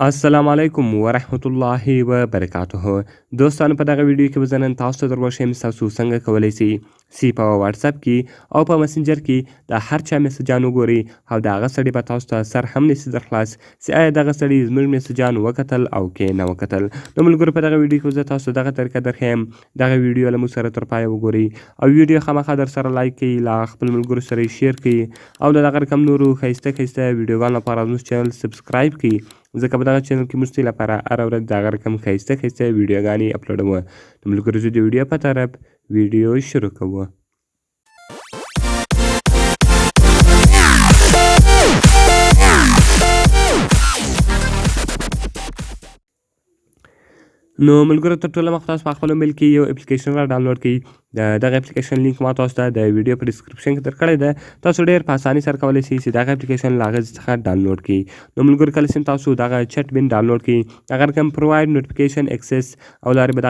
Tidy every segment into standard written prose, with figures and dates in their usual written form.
السلام علیکم ورحمت الله وبرکاته. دوستانو په دغه ویډیو کې به زه نن تاسو ته دروښیم تاسو څنګه کولی سي په واتساپ کې او په مسنجر کې د هر چا میسجان وګورئ او د هغه سړي به تاسو ته سر هم نشي درخلاص چې آیا دغه سړي زموږ میسجان وکتل او کې نه وکتل. نو ملګرو په دغه ویډیو کې زه تاسو دغه طریقه درښیم. دغه ویډیو له موږ سره تر پایه وګورئ او ویډیو خامخا در سره لایک کړئ، له خپل ملګرو سره یې شیر کړئ او د دغه رقم نورو ښایسته ویډیوګانو لپاره زموږ چینل سبسکرایب کړئ، ځکه په دغه چینل کې موږ ستاسو لپاره هره ورځ د هغه رقم ښایسته ویډیوګانې اپلوډوو. نو ملګرو زه د ویډیو په طرف ویډیو شروع کوو. نو ملګرو تر ټوله مخکې تاسو په خپل موبایل کې یو اپلیکیشن را ډاونلوډ کړئ. دغه اپلیکیشن لینک ما تاسو ته د ویډیو په ډسکرپشن کې درکړی ده. تاسو ډېر په اسانۍ سره کولی شئ چې دغه اپلیکیشن له هغه څخه ډاونلوډ کړئ. نو ملګرو کله چې تاسو دغه چټ بین ډاونلوډ کړئ، هغه رقم پروواید نوټیفیکیشن اکسس او لارې به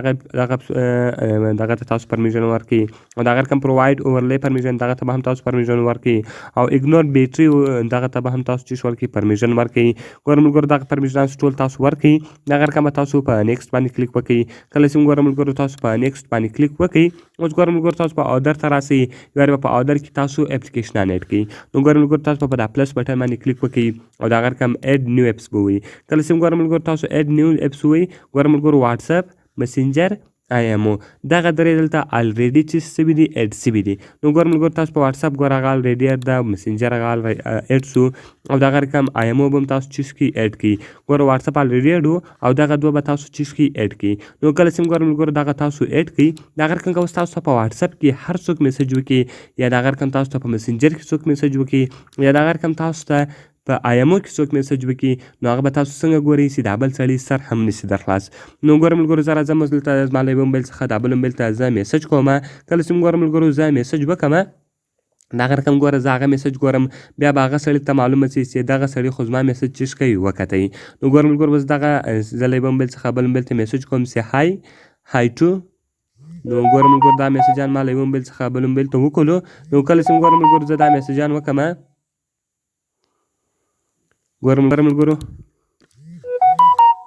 دغه ته تاسو پرمیشن ورکړئ او دغه رقم پروواید اوورلی پرمیشن دغه ته به هم تاسو پرمیشن ورکړئ او اګنور بیټري دغه ته به هم تاسو چی ورکړئ پرمیشن ورکړئ. ګوره ملګرو دغه پرمیشنان ټول تاسو ورکړئ. دغه رقم تاسو په نیکسټ باندې کلیک وکړئ. کله چې ګوره ملګرو تاسو په نیکسټ باندې کلیک وکړئ، اوس ګوره ملګرو تاسو په اودر ته راسئ. بیا به په اودر کې تاسو اپلیکیشنان ایډ کړئ. نو ګوره ملګرو تاسو په دا پلس بټن باندې کلیک وکړئ او دغه رقم ایډ نیو اپس به ووایي. کله چې ګوره ملګرو تاسو ایډ نیو اپس ووایي، ګوره ملګرو واتساپ، مسنجر، IMO دغه درې دلته الریډي چې سوي دي ایډ سوي دي. نو ګوره ملګرو تاسو په واتساپ ګوره هغه الریډي ایډ ده، مسنجر هغه ایډ سو او دغه رقم IMO به هم تاسو چیز کې ایډ کړئ. ګوره واتساپ الریډي ایډ و او دغه دوه به تاسو چیز کې ایډ کړئ. نو کله چې ګوره ملګرو دغه تاسو ایډ کړئ، دغه رقم که اوس تاسو ته په واتساپ کې هر څوک میسج وکړي یا دغه رقم تاسو ته په مسنجر کې څوک میسج وکړي یا دغه رقم تاسو ته په IMO کې څوک میسج وکړي، نو هغه به تاسو څنګه ګورئ چې د بل سړي سر هم نشي درخلاص. نو ګوره ملګرو زه راځم اوس دلته زما له یوه موبایل څخه د بل موبایل ته زه میسج کوم. کله چې ګوره ملګرو زه میسج وکړم، دغه رقم ګوره زه هغه میسج ګورم، بیا به هغه سړي ته معلومه شي چې دغه سړي خو زما میسج چیش کوي وکتئ. نو ګوره ملګرو بس دغه زه له یوه موبایل څخه بل موبایل ته میسج کوم چې های ټو. نو ګوره ملګرو دا میسجان ما له یوه موبایل څخه بل موبایل ته وکړلو. نو کله چې ګوره ملګرو زه دا میسجان وکړم،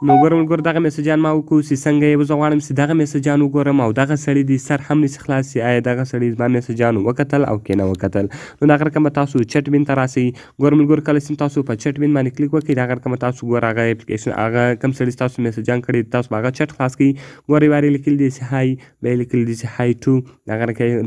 نو ګوره ملګرو دغه میسجان ما وکړو چې څنګه یې زه غواړم چې دغه میسجان وګورم او دغه سړي دې سر هم نشي خلاص چې آیا دغه سړي زما میسجان وکتل او که نه وکتل. نو دغه رقم به تاسو چټ بین ته راسئ. ګوره ملګرو کله چې تاسو په چټ بین باندې کلیک وکړئ، دغه رقم تاسو ګوره هغه اپلیکیشن هغه کوم سړي تاسو میسجان کړي تاسو به هغه چټ خلاص کړئ. ګوره یوارې لیکلي دي چې های، بیا یې لیکلي دي چې های ټو،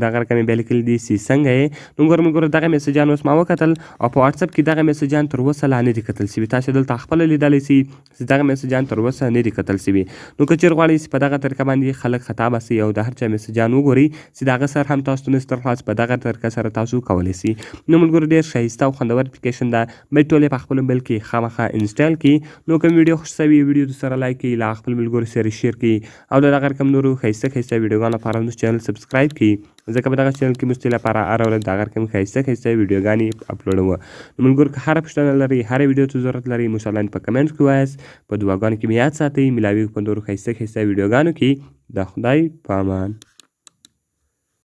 دغه رقم یې بیا لیکلي دي چې څنګه یې. نو ګوره ملګرو دغه میسجان اوس ما وکتل او په واتساپ کې دغه میسجان تر اوسه لا نه دي کتل سوي. تاسو دلته خپله لیدلی سئ چې دغه میسجان تر اوسه نه دي کتل سوي. نو که چېرې غواړئ چې په دغه طریقه باندې خلک خطا باسئ او د هر چا میسجان وګورئ چې د هغه سر هم تاسو ته نشي درخلاص، په دغه طریقه سره تاسو کولی سئ. نو ملګرو ډېر ښایسته او خوندور اپلیکیشن ده، باید ټول یې په خپل موبایل کې خامخا انسټال کړئ. نو کوم ویډیو خوښ سوي ویډیو درسره لایک کړئ، له خپل ملګرو سره شیر کړئ او د دغه رقم نورو ښایسته ویډیوګانو لپاره زموږ چینل سبسکرایب کړئ، ځکه په دغه چینل کې موږ ستاسو لپاره هره ورځ د هغه رقم ښایسته ویډیوګانې اپلوډوو. نو ملګرو که هره پوښتنه لرئ، هرې ویډیو ته ضرورت لرئ، موږ سره په کمنټ کې ووایاست. په دعاګانو کې مې یاد ساتئ. میلاویږو په نورو ښایسته ویډیوګانو کې. د خدای په امان.